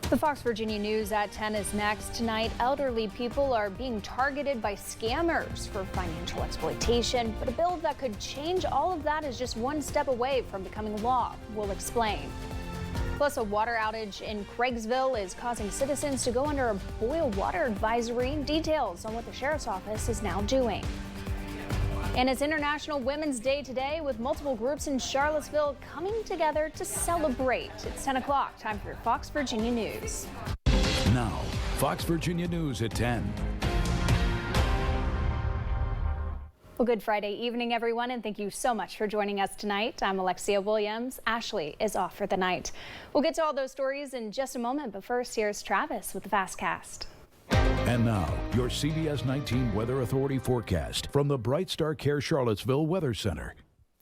The Fox Virginia News at 10 is next. Tonight, elderly people are being targeted by scammers for financial exploitation, but a bill that could change all of that is just one step away from becoming law. We'll explain. Plus, a water outage in Craigsville is causing citizens to go under a boil water advisory. Details on what the sheriff's office is now doing. And it's International Women's Day today, with multiple groups in Charlottesville coming together to celebrate. It's 10 o'clock, time for your Fox Virginia News. Now, Fox Virginia News at 10. Well, good Friday evening, everyone, and thank you so much for joining us tonight. I'm Alexia Williams. Ashley is off for the night. We'll get to all those stories in just a moment, but first, here's Travis with the Fastcast. And now, your CBS 19 Weather Authority forecast from the Bright Star Care Charlottesville Weather Center.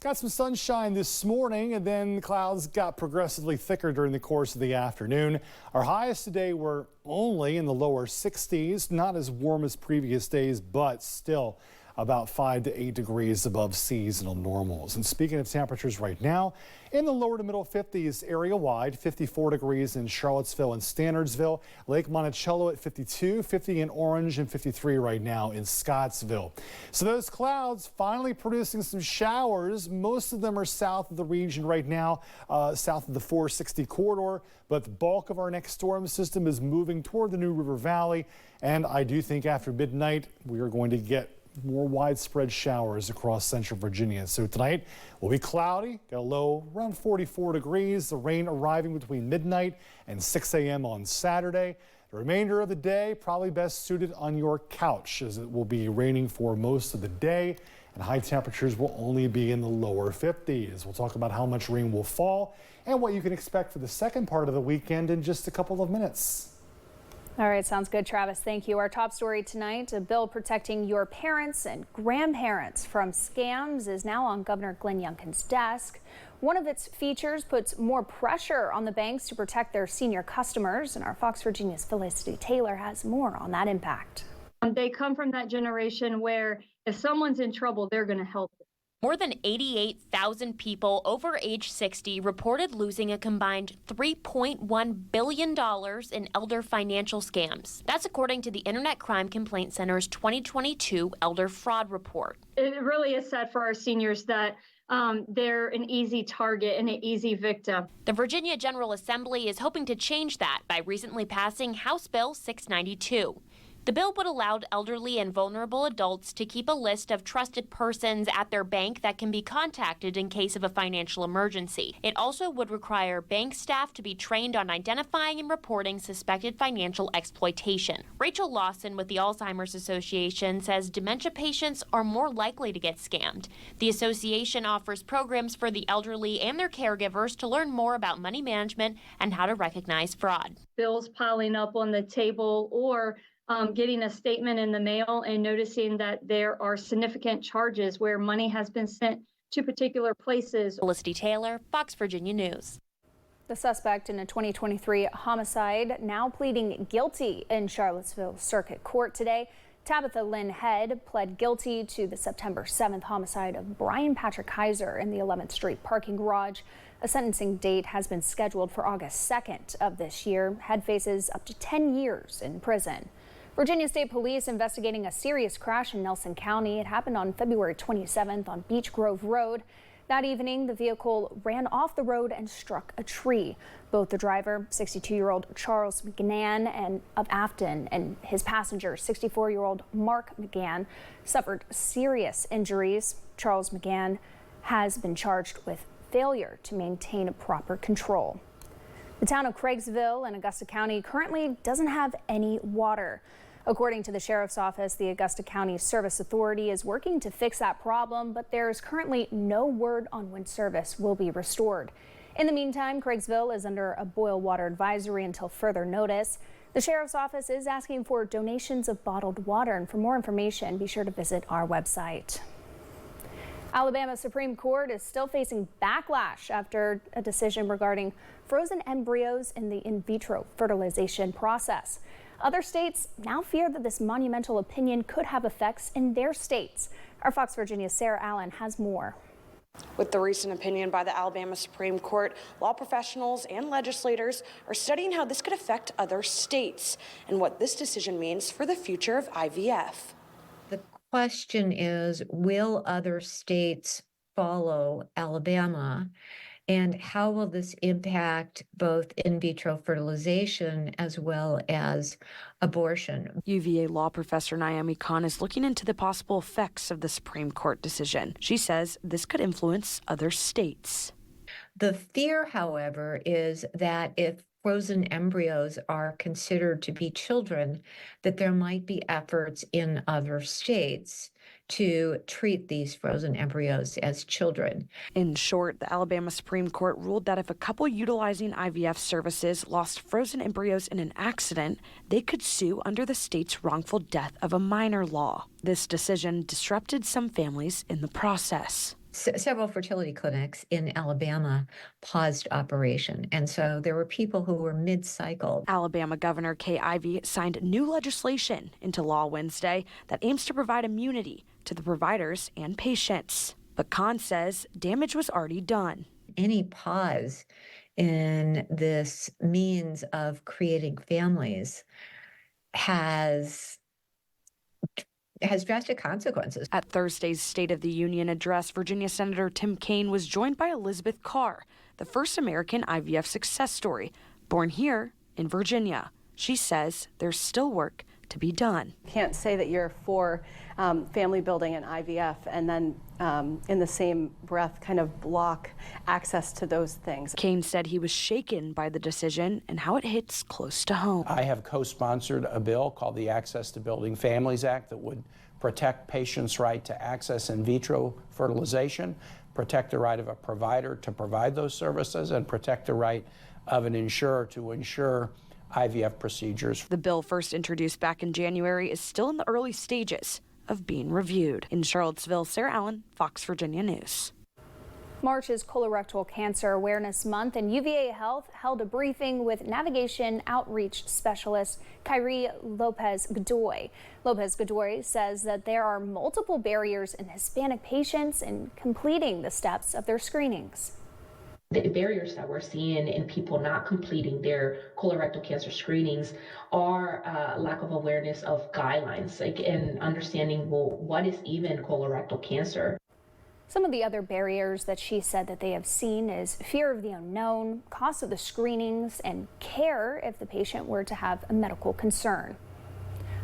Got some sunshine this morning, and then the clouds got progressively thicker during the course of the afternoon. Our highest today were only in the lower 60s, not as warm as previous days, but still about 5 to 8 degrees above seasonal normals. And speaking of temperatures right now, in the lower to middle 50s area-wide, 54 degrees in Charlottesville and Standardsville, Lake Monticello at 52, 50 in Orange, and 53 right now in Scottsville. So those clouds finally producing some showers. Most of them are south of the region right now, south of the 460 corridor, but the bulk of our next storm system is moving toward the New River Valley, and I do think after midnight we are going to get more widespread showers across central Virginia. So tonight will be cloudy, got a low around 44 degrees. The rain arriving between midnight and 6 a.m. on Saturday. The remainder of the day probably best suited on your couch, as it will be raining for most of the day, and high temperatures will only be in the lower 50s. We'll talk about how much rain will fall and what you can expect for the second part of the weekend in just a couple of minutes. All right, sounds good, Travis. Thank you. Our top story tonight, a bill protecting your parents and grandparents from scams is now on Governor Glenn Youngkin's desk. One of its features puts more pressure on the banks to protect their senior customers, and our Fox Virginia's Felicity Taylor has more on that impact. They come from that generation where if someone's in trouble, they're going to help them. More than 88,000 people over age 60 reported losing a combined $3.1 billion in elder financial scams. That's according to the Internet Crime Complaint Center's 2022 Elder Fraud Report. It really is sad for our seniors that they're an easy target and an easy victim. The Virginia General Assembly is hoping to change that by recently passing House Bill 692. The bill would allow elderly and vulnerable adults to keep a list of trusted persons at their bank that can be contacted in case of a financial emergency. It also would require bank staff to be trained on identifying and reporting suspected financial exploitation. Rachel Lawson with the Alzheimer's Association says dementia patients are more likely to get scammed. The association offers programs for the elderly and their caregivers to learn more about money management and how to recognize fraud. Bills piling up on the table, or getting a statement in the mail and noticing that there are significant charges where money has been sent to particular places. Felicity Taylor, Fox Virginia News. The suspect in a 2023 homicide now pleading guilty in Charlottesville Circuit Court today. Tabitha Lynn Head pled guilty to the September 7th homicide of Brian Patrick Heiser in the 11th Street parking garage. A sentencing date has been scheduled for August 2nd of this year. Head faces up to 10 years in prison. Virginia State Police investigating a serious crash in Nelson County. It happened on February 27th on Beech Grove Road. That evening, the vehicle ran off the road and struck a tree. Both the driver, 62-year-old Charles McGann of Afton, and his passenger, 64-year-old Mark McGann, suffered serious injuries. Charles McGann has been charged with failure to maintain proper control. The town of Craigsville in Augusta County currently doesn't have any water. According to the Sheriff's Office, the Augusta County Service Authority is working to fix that problem, but there is currently no word on when service will be restored. In the meantime, Craigsville is under a boil water advisory until further notice. The Sheriff's Office is asking for donations of bottled water, and for more information, be sure to visit our website. Alabama Supreme Court is still facing backlash after a decision regarding frozen embryos in the in vitro fertilization process. Other states now fear that this monumental opinion could have effects in their states. Our Fox Virginia's Sarah Allen has more. With the recent opinion by the Alabama Supreme Court, law professionals and legislators are studying how this could affect other states and what this decision means for the future of IVF. The question is, will other states follow Alabama? And how will this impact both in vitro fertilization as well as abortion? UVA law professor Naomi Khan is looking into the possible effects of the Supreme Court decision. She says this could influence other states. The fear, however, is that if frozen embryos are considered to be children, that there might be efforts in other states to treat these frozen embryos as children. In short, the Alabama Supreme Court ruled that if a couple utilizing IVF services lost frozen embryos in an accident, they could sue under the state's wrongful death of a minor law. This decision disrupted some families in the process. Several fertility clinics in Alabama paused operation, and so there were people who were mid-cycle. Alabama Governor Kay Ivey signed new legislation into law Wednesday that aims to provide immunity to the providers and patients. But Khan says damage was already done. Any pause in this means of creating families has drastic consequences. At Thursday's State of the Union address, Virginia Senator Tim Kaine was joined by Elizabeth Carr, the first American IVF success story, born here in Virginia. She says there's still work to be done. Can't say that you're for family building and IVF and then in the same breath kind of block access to those things. Kaine said he was shaken by the decision and how it hits close to home. I have co-sponsored a bill called the Access to Building Families Act that would protect patients' right to access in vitro fertilization, protect the right of a provider to provide those services, and protect the right of an insurer to insure IVF procedures. The bill, first introduced back in January, is still in the early stages of being reviewed. In Charlottesville, Sarah Allen, Fox Virginia News. March is Colorectal Cancer Awareness Month, and UVA Health held a briefing with navigation outreach specialist Kyrie Lopez-Godoy. Lopez-Godoy says that there are multiple barriers in Hispanic patients in completing the steps of their screenings. The barriers that we're seeing in people not completing their colorectal cancer screenings are lack of awareness of guidelines, and understanding, well, what is even colorectal cancer? Some of the other barriers that she said that they have seen is fear of the unknown, cost of the screenings, and care if the patient were to have a medical concern.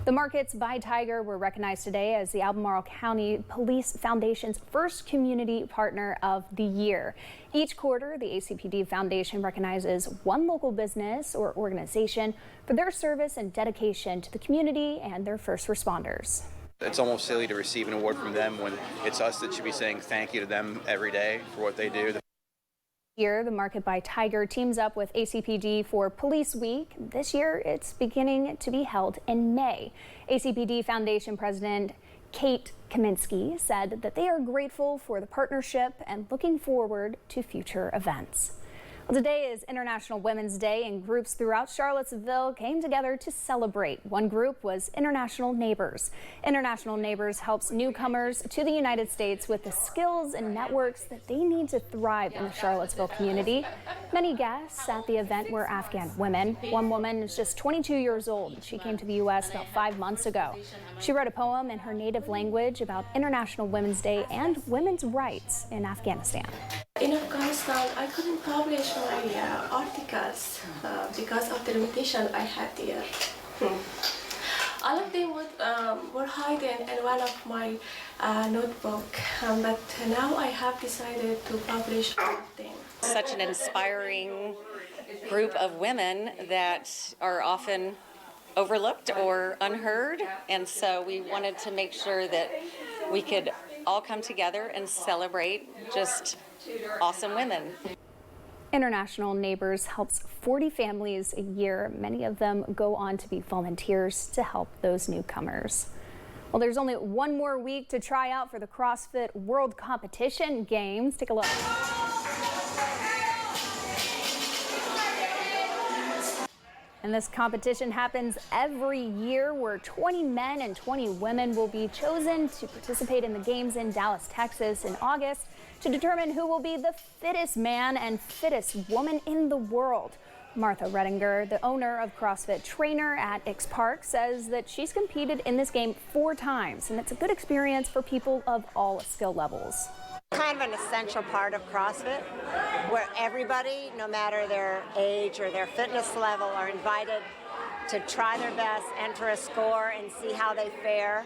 The Markets by Tiger were recognized today as the Albemarle County Police Foundation's first community partner of the year. Each quarter, the ACPD Foundation recognizes one local business or organization for their service and dedication to the community and their first responders. It's almost silly to receive an award from them when it's us that should be saying thank you to them every day for what they do. Year, the Market by Tiger teams up with ACPD for Police Week. This year, it's beginning to be held in May. ACPD Foundation President Kate Kaminsky said that they are grateful for the partnership and looking forward to future events. Well, today is International Women's Day, and groups throughout Charlottesville came together to celebrate. One group was International Neighbors. International Neighbors helps newcomers to the United States with the skills and networks that they need to thrive in the Charlottesville community. Many guests at the event were Afghan women. One woman is just 22 years old. She came to the U.S. about 5 months ago. She wrote a poem in her native language about International Women's Day and women's rights in Afghanistan. In Afghanistan, I couldn't publish my articles because of the limitation I had there. All of them were hidden in one of my notebook, but now I have decided to publish all of them. Such an inspiring group of women that are often overlooked or unheard, and so we wanted to make sure that we could all come together and celebrate just awesome women. International Neighbors helps 40 families a year. Many of them go on to be volunteers to help those newcomers. Well, there's only one more week to try out for the CrossFit World Competition Games. Take a look. And this competition happens every year where 20 men and 20 women will be chosen to participate in the games in Dallas, Texas in August to determine who will be the fittest man and fittest woman in the world. Martha Redinger, the owner of CrossFit Trainer at X Park, says that she's competed in this game 4 times, and it's a good experience for people of all skill levels. Kind of an essential part of CrossFit, where everybody, no matter their age or their fitness level, are invited to try their best, enter a score, and see how they fare.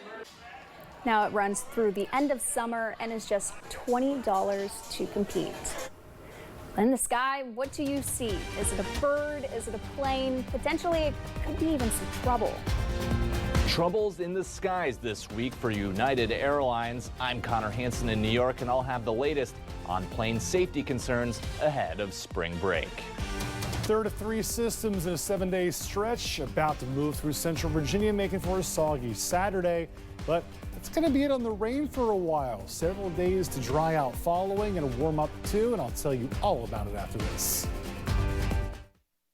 Now it runs through the end of summer and is just $20 to compete. In the sky, what do you see? Is it a bird? Is it a plane? Potentially, it could be even some trouble. Troubles in the skies this week for United Airlines. I'm Connor Hansen in New York, and I'll have the latest on plane safety concerns ahead of spring break. Third of 3 systems in a 7-day stretch about to move through central Virginia, making for a soggy Saturday. But it's going to be it on the rain for a while. Several days to dry out following and a warm up too, and I'll tell you all about it after this.